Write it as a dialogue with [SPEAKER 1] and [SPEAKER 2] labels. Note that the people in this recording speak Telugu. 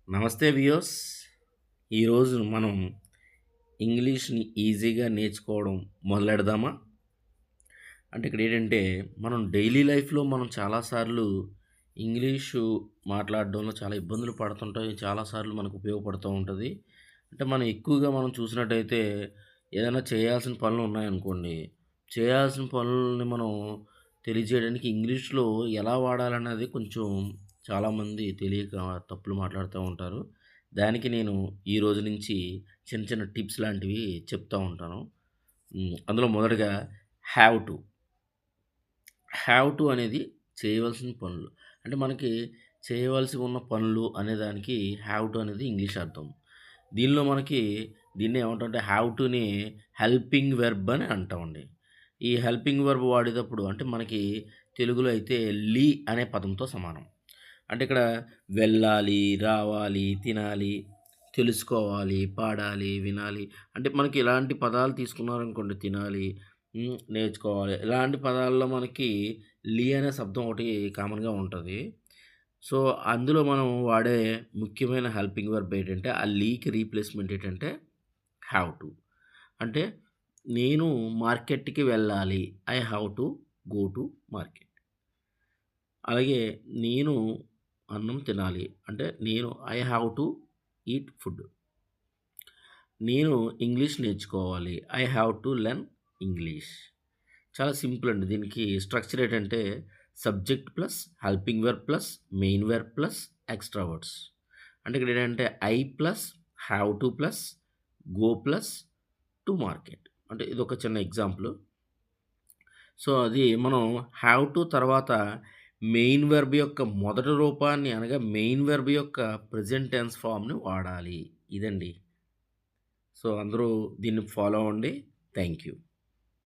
[SPEAKER 1] నమస్తే వ్యూయర్స్. ఈరోజు మనం ఇంగ్లీష్‌ని ఈజీగా నేర్చుకోవడం మొదలెడదామా? అంటే ఇక్కడేంటంటే, మనం డైలీ లైఫ్‌లో మనం చాలా సార్లు ఇంగ్లీషు మాట్లాడడంలో చాలా ఇబ్బందులు పడుతుంటాయి. చాలా సార్లు మనకు ఉపయోగపడుతూ ఉంటది. అంటే మనం ఎక్కువగా మనం చూసినట్టయితే ఏదైనా చేయాల్సిన పనులు ఉన్నాయనుకోండి, చేయాల్సిన పనులని మనం తెలియజేయడానికి ఇంగ్లీష్‌లో ఎలా వాడాలన్నది కొంచెం చాలామంది తెలియక తప్పులు మాట్లాడుతూ ఉంటారు. దానికి నేను ఈ రోజు నుంచి చిన్న చిన్న టిప్స్ లాంటివి చెప్తా ఉంటాను. అందులో మొదటగా హ్యావ్ టు. హ్యావ్ టు అనేది చేయవలసిన పనులు. అంటే మనకి చేయవలసి ఉన్న పనులు అనే దానికి హ్యావ్ టు అనేది ఇంగ్లీష్ అర్థం. దీనిలో మనకి దీన్ని ఏమంటామంటే హ్యావ్ టుని హెల్పింగ్ వెర్బ్ అని అంటామండి. ఈ హెల్పింగ్ వెర్బ్ వాడేటప్పుడు అంటే మనకి తెలుగులో అయితే లి అనే పదంతో సమానం. అంటే ఇక్కడ వెళ్ళాలి, రావాలి, తినాలి, తెలుసుకోవాలి, పాడాలి, వినాలి. అంటే మనకి ఇలాంటి పదాలు తీసుకున్నారనుకోండి తినాలి, నేర్చుకోవాలి. ఇలాంటి పదాల్లో మనకి లి అనే శబ్దం ఒకటి కామన్‌గా ఉంటది. సో, అందులో మనం వాడే ముఖ్యమైన హెల్పింగ్ వర్బ్ ఏంటంటే, ఆ లీకి రీప్లేస్‌మెంట్ ఏంటంటే హావ్ టు. అంటే నేను మార్కెట్‌కి వెళ్ళాలి. I have to go to market. అలాగే నేను అన్నం తినాలి. అంటే నేను I have to eat food. నేను ఇంగ్లీష్ నేర్చుకోవాలి. I have to learn English. చాలా సింపుల్ అండి. దీనికి స్ట్రక్చర్ ఏంటంటే subject plus helping verb plus main verb plus extra words. అంటే ఇక్కడ ఏంటంటే I plus have to plus go plus to market. అంటే ఇదొక చిన్న ఎగ్జాంపుల్. సో, అది మనం హ్యావ్ టు తర్వాత మెయిన్ వెర్బ్ యొక్క మొదటి రూపాన్ని అనగా మెయిన్ వెర్బ్ యొక్క ప్రెజెంట్ టెన్స్ ఫార్మ్‌ని వాడాలి. ఇదండి. సో, అందరూ దీన్ని ఫాలో అవ్వండి. Thank you.